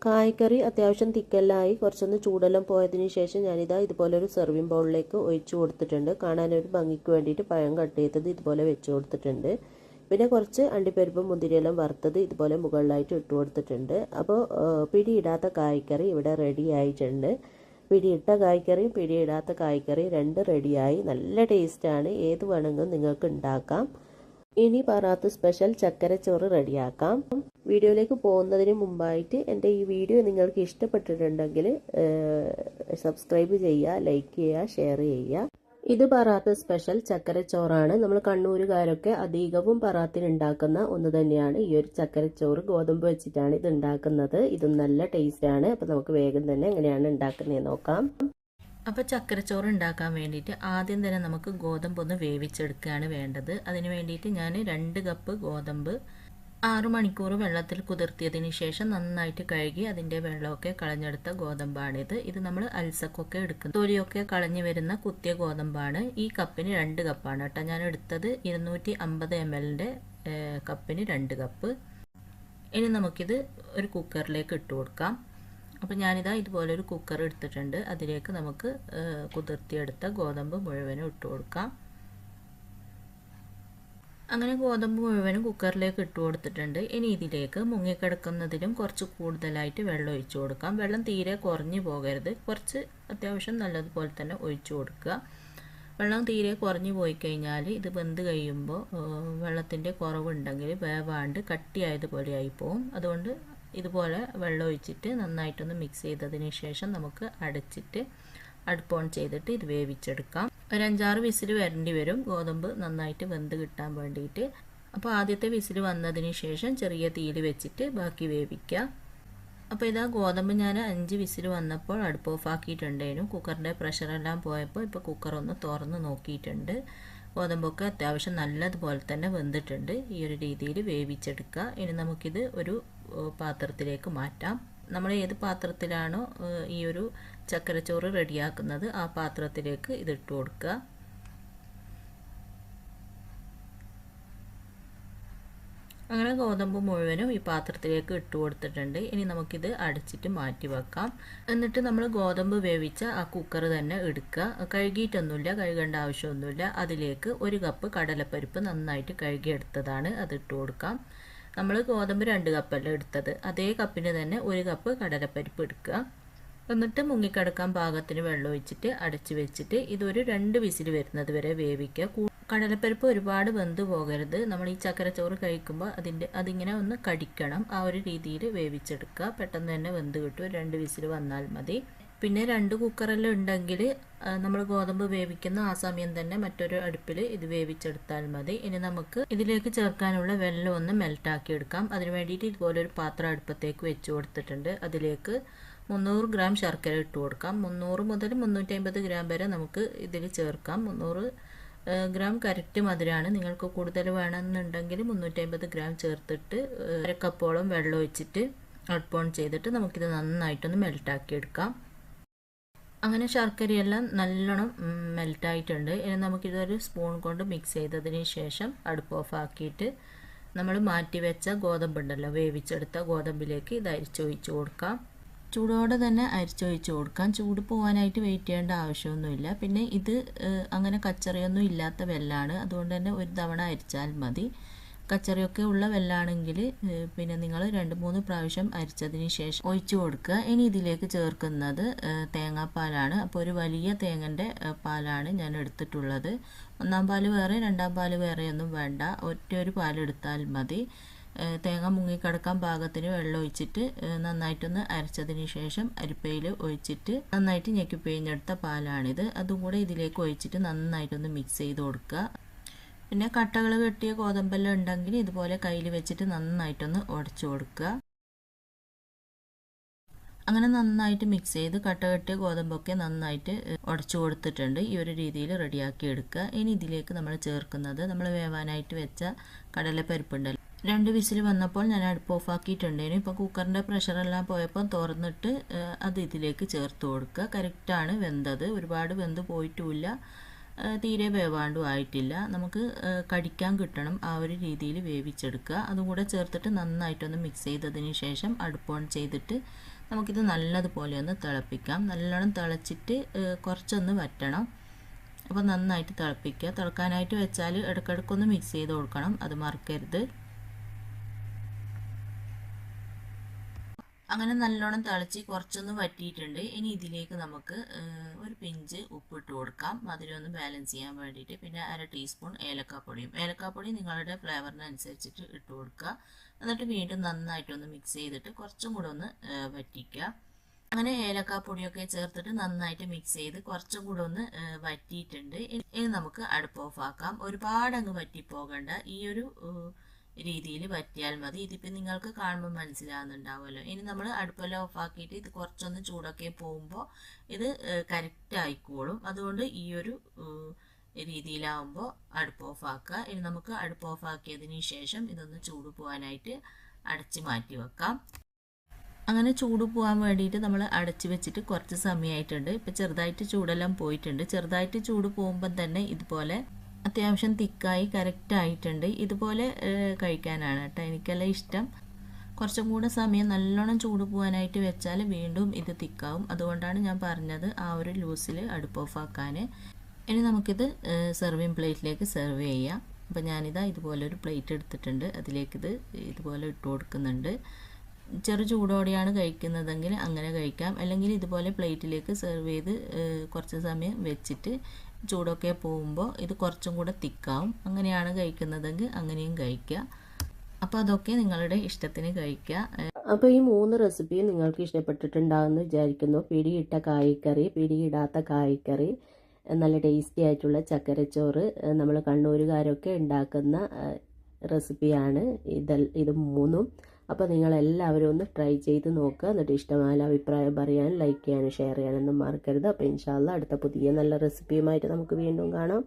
കായ്ക്കറി അത്യാവശ്യം തിക്കെല്ലായി കുറച്ചൊന്ന് ചൂടെല്ലാം പോയതിന് ശേഷം ഞാനിതാ ഇതുപോലെ ഒരു സെർവിങ് ബൗളിലേക്ക് ഒഴിച്ചു കൊടുത്തിട്ടുണ്ട്. കാണാനൊരു ഭംഗിക്ക് വേണ്ടിയിട്ട് പഴം കട്ട് ചെയ്തത് ഇതുപോലെ വെച്ച് കൊടുത്തിട്ടുണ്ട്. പിന്നെ കുറച്ച് അണ്ടിപ്പരിപ്പും മുന്തിരിയെല്ലാം വറുത്തത് ഇതുപോലെ മുകളിലായിട്ട് ഇട്ട് കൊടുത്തിട്ടുണ്ട്. അപ്പോൾ പിടിയിടാത്ത കായ്ക്കറി ഇവിടെ റെഡി ആയിട്ടുണ്ട്. പിടിയിട്ട കായ്ക്കറിയും പിടിയിടാത്ത കായ്ക്കറി രണ്ട് റെഡിയായി. നല്ല ടേസ്റ്റാണ്. ഏത് വേണമെങ്കിലും നിങ്ങൾക്ക് ഉണ്ടാക്കാം. ഇനി പറാത്ത് സ്പെഷ്യൽ ചക്കരച്ചോറ് റെഡിയാക്കാം. വീഡിയോയിലേക്ക് പോകുന്നതിന് മുമ്പായിട്ട് എൻ്റെ ഈ വീഡിയോ നിങ്ങൾക്ക് ഇഷ്ടപ്പെട്ടിട്ടുണ്ടെങ്കിൽ സബ്സ്ക്രൈബ് ചെയ്യുക, ലൈക്ക് ചെയ്യുക, ഷെയർ ചെയ്യുക. ഇത് പറാത്ത് സ്പെഷ്യൽ ചക്കരച്ചോറാണ്. നമ്മൾ കണ്ണൂരുകാരൊക്കെ അധികവും പറാത്തിന് ഉണ്ടാക്കുന്ന ഒന്ന് തന്നെയാണ് ഈ ഒരു ചക്കരച്ചോറ്. ഗോതമ്പ് വെച്ചിട്ടാണ് ഇത് ഉണ്ടാക്കുന്നത്. ഇതും നല്ല ടേസ്റ്റാണ്. അപ്പോൾ നമുക്ക് വേഗം തന്നെ എങ്ങനെയാണ് ഉണ്ടാക്കുന്നത് നോക്കാം. അപ്പോൾ ചക്കരച്ചോറ് ഉണ്ടാക്കാൻ വേണ്ടിയിട്ട് ആദ്യം തന്നെ നമുക്ക് ഗോതമ്പ് ഒന്ന് വേവിച്ചെടുക്കുകയാണ് വേണ്ടത്. അതിന് വേണ്ടിയിട്ട് ഞാൻ 2 കപ്പ് ഗോതമ്പ് 6 മണിക്കൂർ വെള്ളത്തിൽ കുതിർത്തിയതിന് ശേഷം നന്നായിട്ട് കഴുകി അതിൻ്റെ വെള്ളമൊക്കെ കളഞ്ഞെടുത്ത ഗോതമ്പാണിത്. ഇത് നമ്മൾ അൽസക്കൊക്കെ എടുക്കുന്ന തൊലിയൊക്കെ കളഞ്ഞു വരുന്ന കുത്തിയ ഗോതമ്പാണ്. ഈ കപ്പിന് 2 കപ്പാണ് കേട്ടോ ഞാൻ എടുത്തത്. 250 ml കപ്പിന് 2 കപ്പ്. ഇനി നമുക്കിത് ഒരു കുക്കറിലേക്ക് ഇട്ട് കൊടുക്കാം. അപ്പോൾ ഞാനിതാ ഇതുപോലൊരു കുക്കർ എടുത്തിട്ടുണ്ട്. അതിലേക്ക് നമുക്ക് കുതിർത്തിയെടുത്ത ഗോതമ്പ് മുഴുവനും ഇട്ട് കൊടുക്കാം. അങ്ങനെ ഗോതമ്പ് മുഴുവനും കുക്കറിലേക്ക് ഇട്ട് കൊടുത്തിട്ടുണ്ട്. ഇനി ഇതിലേക്ക് മുങ്ങിക്കിടക്കുന്നതിലും കുറച്ച് കൂടുതലായിട്ട് വെള്ളം ഒഴിച്ചു കൊടുക്കാം. വെള്ളം തീരെ കുറഞ്ഞു പോകരുത്. കുറച്ച് അത്യാവശ്യം നല്ലതുപോലെ തന്നെ ഒഴിച്ചു കൊടുക്കുക. വെള്ളം തീരെ കുറഞ്ഞു പോയി കഴിഞ്ഞാൽ ഇത് വെന്ത് കഴിയുമ്പോൾ വെള്ളത്തിൻ്റെ കുറവുണ്ടെങ്കിൽ വേവാണ്ട് കട്ടിയായതുപോലെ ആയിപ്പോവും. അതുകൊണ്ട് ഇതുപോലെ വെള്ളം ഒഴിച്ചിട്ട് നന്നായിട്ടൊന്ന് മിക്സ് ചെയ്തതിന് ശേഷം നമുക്ക് അടച്ചിട്ട് അടുപ്പ് ഓൺ ചെയ്തിട്ട് ഇത് വേവിച്ചെടുക്കാം. ഒരു 5-6 വിസിൽ വരേണ്ടി വരും ഗോതമ്പ് നന്നായിട്ട് വെന്ത് കിട്ടാൻ വേണ്ടിയിട്ട്. അപ്പോൾ ആദ്യത്തെ വിസിൽ വന്നതിന് ശേഷം ചെറിയ തീയിൽ വെച്ചിട്ട് ബാക്കി വേവിക്കുക. അപ്പോൾ ഇതാ ഗോതമ്പ് ഞാൻ 5 വിസിൽ വന്നപ്പോൾ അടുപ്പ് ഓഫ് ആക്കിയിട്ടുണ്ടായിരുന്നു. കുക്കറിൻ്റെ പ്രഷറെല്ലാം പോയപ്പോൾ ഇപ്പോൾ കുക്കർ ഒന്ന് തുറന്ന് നോക്കിയിട്ടുണ്ട്. ഗോതമ്പൊക്കെ അത്യാവശ്യം നല്ലതുപോലെ തന്നെ വെന്തിട്ടുണ്ട്. ഈ ഒരു രീതിയിൽ വേവിച്ചെടുക്കുക. ഇനി നമുക്കിത് ഒരു പാത്രത്തിലേക്ക് മാറ്റാം. നമ്മൾ ഏത് പാത്രത്തിലാണോ ഈ ഒരു ചക്കരച്ചോറ് റെഡിയാക്കുന്നത് ആ പാത്രത്തിലേക്ക് ഇതിട്ട് കൊടുക്കുക. അങ്ങനെ ഗോതമ്പ് മുഴുവനും ഈ പാത്രത്തിലേക്ക് ഇട്ട് കൊടുത്തിട്ടുണ്ട്. ഇനി നമുക്കിത് അടച്ചിട്ട് മാറ്റി വെക്കാം. എന്നിട്ട് നമ്മൾ ഗോതമ്പ് വേവിച്ച ആ കുക്കർ തന്നെ എടുക്കുക. കഴുകിയിട്ടൊന്നുമില്ല, കഴുകേണ്ട ആവശ്യമൊന്നുമില്ല. അതിലേക്ക് 1 കപ്പ് കടലപ്പരിപ്പ് നന്നായിട്ട് കഴുകിയെടുത്തതാണ് അതിട്ട് കൊടുക്കാം. നമ്മൾ ഗോതമ്പ് 2 കപ്പല്ല എടുത്തത്. അതേ കപ്പിന് തന്നെ 1 കപ്പ് കടലപ്പരിപ്പ് എടുക്കുക. എന്നിട്ട് മുങ്ങിക്കിടക്കാൻ പാകത്തിന് വെള്ളം ഒഴിച്ചിട്ട് അടച്ചു വെച്ചിട്ട് ഇതൊരു 2 വിസിൽ വരുന്നത് വരെ വേവിക്കുക. കടലപ്പരിപ്പ് ഒരുപാട് വെന്ത് പോകരുത്. നമ്മൾ ഈ ചക്കരച്ചോറ് കഴിക്കുമ്പോൾ അതിങ്ങനെ ഒന്ന് കടിക്കണം. ആ ഒരു രീതിയിൽ വേവിച്ചെടുക്കുക. പെട്ടെന്ന് തന്നെ വെന്ത് കിട്ടും. 2 വിസിൽ വന്നാൽ മതി. പിന്നെ 2 കുക്കറെല്ലാം ഉണ്ടെങ്കിൽ നമ്മൾ ഗോതമ്പ് വേവിക്കുന്ന ആ സമയം തന്നെ മറ്റൊരു അടുപ്പിൽ ഇത് വേവിച്ചെടുത്താൽ മതി. ഇനി നമുക്ക് ഇതിലേക്ക് ചേർക്കാനുള്ള വെള്ളം ഒന്ന് മെൽറ്റാക്കി എടുക്കാം. അതിന് വേണ്ടിയിട്ട് ഇതുപോലൊരു പാത്രം അടുപ്പത്തേക്ക് വെച്ച് കൊടുത്തിട്ടുണ്ട്. അതിലേക്ക് 300 ഗ്രാം ശർക്കര ഇട്ട് കൊടുക്കാം. 300 മുതൽ 350 ഗ്രാം വരെ നമുക്ക് ഇതിൽ ചേർക്കാം. 300 ഗ്രാം കറക്റ്റ് മധുരമാണ്. നിങ്ങൾക്ക് കൂടുതൽ വേണമെന്നുണ്ടെങ്കിൽ 350 ഗ്രാം ചേർത്തിട്ട് 1 കപ്പോളം വെള്ളം ഒഴിച്ചിട്ട് അടുപ്പ് ഓൺ ചെയ്തിട്ട് നമുക്കിത് നന്നായിട്ടൊന്ന് മെൽറ്റാക്കി എടുക്കാം. അങ്ങനെ ശർക്കരയെല്ലാം നല്ലോണം മെൽറ്റായിട്ടുണ്ട്. ഇനി നമുക്കിതൊരു സ്പൂൺ കൊണ്ട് മിക്സ് ചെയ്തതിന് ശേഷം അടുപ്പ് ഓഫ് ആക്കിയിട്ട് നമ്മൾ മാറ്റി വെച്ച ഗോതമ്പുണ്ടല്ലോ, വേവിച്ചെടുത്ത ഗോതമ്പിലേക്ക് ഇത് അരിച്ചൊഴിച്ച് കൊടുക്കാം. ചൂടോടെ തന്നെ അരിച്ചൊഴിച്ച് കൊടുക്കാം. ചൂട് പോകാനായിട്ട് വെയിറ്റ് ചെയ്യേണ്ട ആവശ്യമൊന്നുമില്ല. പിന്നെ ഇത് അങ്ങനെ കച്ചറയൊന്നും ഇല്ലാത്ത വെല്ലാണ്. അതുകൊണ്ട് തന്നെ ഒരു തവണ അരിച്ചാൽ മതി. കച്ചറയൊക്കെ ഉള്ള വെല്ലാണെങ്കിൽ പിന്നെ നിങ്ങൾ 2-3 പ്രാവശ്യം അരിച്ചതിന് ശേഷം ഒഴിച്ചു കൊടുക്കുക. ഇനി ഇതിലേക്ക് ചേർക്കുന്നത് തേങ്ങാപ്പാലാണ്. അപ്പോൾ ഒരു വലിയ തേങ്ങൻ്റെ പാലാണ് ഞാൻ എടുത്തിട്ടുള്ളത്. 1-ാം പാല് വേറെ 2-ാം പാല് വേറെയൊന്നും വേണ്ട. ഒറ്റൊരു പാലെടുത്താൽ മതി. തേങ്ങ മുങ്ങിക്കിടക്കാൻ പാകത്തിന് വെള്ളം ഒഴിച്ചിട്ട് നന്നായിട്ടൊന്ന് അരച്ചതിന് ശേഷം അരിപ്പയിൽ ഒഴിച്ചിട്ട് നന്നായിട്ട് ഞെക്കി പിഴിഞ്ഞെടുത്ത പാലാണിത്. അതും കൂടെ ഇതിലേക്ക് ഒഴിച്ചിട്ട് നന്നായിട്ടൊന്ന് മിക്സ് ചെയ്ത് കൊടുക്കുക. പിന്നെ കട്ടകൾ കെട്ടിയ ഗോതമ്പെല്ലാം ഉണ്ടെങ്കിൽ ഇതുപോലെ കയ്യിൽ വെച്ചിട്ട് നന്നായിട്ടൊന്ന് ഉടച്ചു കൊടുക്കുക. അങ്ങനെ നന്നായിട്ട് മിക്സ് ചെയ്ത് കട്ട കെട്ടിയ ഗോതമ്പൊക്കെ നന്നായിട്ട് ഉടച്ചു കൊടുത്തിട്ടുണ്ട്. ഈ ഒരു രീതിയിൽ റെഡിയാക്കി എടുക്കുക. ഇനി ഇതിലേക്ക് നമ്മൾ ചേർക്കുന്നത് നമ്മൾ വേവാനായിട്ട് വെച്ച കടലപ്പരിപ്പുണ്ടല്ലോ. 2 വിസിൽ വന്നപ്പോൾ ഞാൻ അടുപ്പ് ഓഫാക്കിയിട്ടുണ്ടേനു. ഇപ്പോൾ കുക്കറിൻ്റെ പ്രഷറെല്ലാം പോയപ്പോൾ തുറന്നിട്ട് അത് ഇതിലേക്ക് ചേർത്ത് കൊടുക്കുക. കറക്റ്റാണ് വെന്തത്, ഒരുപാട് വെന്ത് പോയിട്ടുമില്ല, തീരെ വേവാണ്ടും ആയിട്ടില്ല. നമുക്ക് കടിക്കാൻ കിട്ടണം, ആ ഒരു രീതിയിൽ വേവിച്ചെടുക്കുക. അതും കൂടെ ചേർത്തിട്ട് നന്നായിട്ടൊന്ന് മിക്സ് ചെയ്തതിന് ശേഷം അടുപ്പ് ഓൺ ചെയ്തിട്ട് നമുക്കിത് നല്ലതുപോലെ ഒന്ന് തിളപ്പിക്കാം. നല്ലോണം തിളച്ചിട്ട് കുറച്ചൊന്ന് വറ്റണം. അപ്പോൾ നന്നായിട്ട് തിളപ്പിക്കുക. തിളക്കാനായിട്ട് വെച്ചാൽ ഇടയ്ക്കിടയ്ക്കൊന്ന് മിക്സ് ചെയ്ത് കൊടുക്കണം, അത് മറക്കരുത്. അങ്ങനെ നല്ലോണം തിളച്ച് കുറച്ചൊന്ന് വറ്റിയിട്ടുണ്ട്. ഇനി ഇതിലേക്ക് നമുക്ക് ഒരു പിഞ്ച് ഉപ്പിട്ട് കൊടുക്കാം, മധുരം ഒന്ന് ബാലൻസ് ചെയ്യാൻ വേണ്ടിയിട്ട്. പിന്നെ 1/2 ടീസ്പൂൺ ഏലക്കാപ്പൊടിയും. ഏലക്കാപ്പൊടി നിങ്ങളുടെ ഫ്ലേവറിനനുസരിച്ചിട്ട് ഇട്ട് കൊടുക്കുക. എന്നിട്ട് വീണ്ടും നന്നായിട്ടൊന്ന് മിക്സ് ചെയ്തിട്ട് കുറച്ചും കൂടെ ഒന്ന് വറ്റിക്കുക. അങ്ങനെ ഏലക്കാപ്പൊടിയൊക്കെ ചേർത്തിട്ട് നന്നായിട്ട് മിക്സ് ചെയ്ത് കുറച്ചും കൂടെ ഒന്ന് വറ്റിയിട്ടുണ്ട്. ഇനി നമുക്ക് അടുപ്പ് ഓഫ് ആക്കാം. ഒരുപാട് അങ്ങ് വറ്റിപ്പോകണ്ട, ഈ ഒരു രീതിയിൽ വറ്റിയാൽ മതി. ഇതിപ്പോൾ നിങ്ങൾക്ക് കാണുമ്പോൾ മനസ്സിലാകുന്നുണ്ടാവുമല്ലോ. ഇനി നമ്മൾ അടുപ്പെല്ലാം ഓഫാക്കിയിട്ട് ഇത് കുറച്ചൊന്ന് ചൂടൊക്കെ പോകുമ്പോൾ ഇത് കറക്റ്റ് ആയിക്കോളും. അതുകൊണ്ട് ഈ ഒരു രീതിയിലാവുമ്പോൾ അടുപ്പ് ഓഫാക്കുക. ഇനി നമുക്ക് അടുപ്പ് ഓഫാക്കിയതിന് ശേഷം ഇതൊന്ന് ചൂട് പോകാനായിട്ട് അടച്ച് മാറ്റി വെക്കാം. അങ്ങനെ ചൂട് പോകാൻ വേണ്ടിയിട്ട് നമ്മൾ അടച്ച് വെച്ചിട്ട് കുറച്ച് സമയമായിട്ടുണ്ട്. ഇപ്പോൾ ചെറുതായിട്ട് ചൂടെല്ലാം പോയിട്ടുണ്ട്. ചെറുതായിട്ട് ചൂട് പോകുമ്പം തന്നെ ഇതുപോലെ അത്യാവശ്യം തിക്കായി കറക്റ്റ് ആയിട്ടുണ്ട്. ഇതുപോലെ കഴിക്കാനാണ് കേട്ടോ എനിക്കെല്ലാം ഇഷ്ടം. കുറച്ചും കൂടെ സമയം നല്ലോണം ചൂട് പോകാനായിട്ട് വെച്ചാൽ വീണ്ടും ഇത് തിക്കാവും. അതുകൊണ്ടാണ് ഞാൻ പറഞ്ഞത് ആ ഒരു ലൂസിൽ അടുപ്പ് ഓഫാക്കാൻ. ഇനി നമുക്കിത് സെർവിങ് പ്ലേറ്റിലേക്ക് സെർവ് ചെയ്യാം. അപ്പോൾ ഞാനിതാ ഇതുപോലെ ഒരു പ്ലേറ്റ് എടുത്തിട്ടുണ്ട്, അതിലേക്കിത് ഇതുപോലെ ഇട്ട് കൊടുക്കുന്നുണ്ട്. ചെറു ചൂടോടെയാണ് കഴിക്കുന്നതെങ്കിൽ അങ്ങനെ കഴിക്കാം, അല്ലെങ്കിൽ ഇതുപോലെ പ്ലേറ്റിലേക്ക് സെർവ് ചെയ്ത് കുറച്ച് സമയം വെച്ചിട്ട് ചൂടൊക്കെ പോകുമ്പോൾ ഇത് കുറച്ചും കൂടെ തിക്കാവും. അങ്ങനെയാണ് കഴിക്കുന്നതെങ്കിൽ അങ്ങനെയും കഴിക്കുക. അപ്പോൾ അതൊക്കെ നിങ്ങളുടെ ഇഷ്ടത്തിന് കഴിക്കുക. അപ്പോൾ ഈ 3 റെസിപ്പിയും നിങ്ങൾക്ക് ഇഷ്ടപ്പെട്ടിട്ടുണ്ടാകുമെന്ന് വിചാരിക്കുന്നു. പിടിയിട്ട കായ്ക്കറി, പിടിയിടാത്ത കായ്ക്കറി, നല്ല ടേസ്റ്റി ആയിട്ടുള്ള ചക്കരച്ചോറ്, നമ്മൾ കണ്ണൂരുകാരൊക്കെ ഉണ്ടാക്കുന്ന റെസിപ്പിയാണ് ഇത് 3. അപ്പോൾ നിങ്ങളെല്ലാവരും ഒന്ന് ട്രൈ ചെയ്ത് നോക്കുക. എന്നിട്ട് ഇഷ്ടമായ അഭിപ്രായം പറയാനും ലൈക്ക് ചെയ്യാനും ഷെയർ ചെയ്യാനൊന്നും മറക്കരുത്. അപ്പോൾ ഇൻഷാ അല്ലാഹ് അടുത്ത പുതിയ നല്ല റെസിപ്പിയുമായിട്ട് നമുക്ക് വീണ്ടും കാണാം.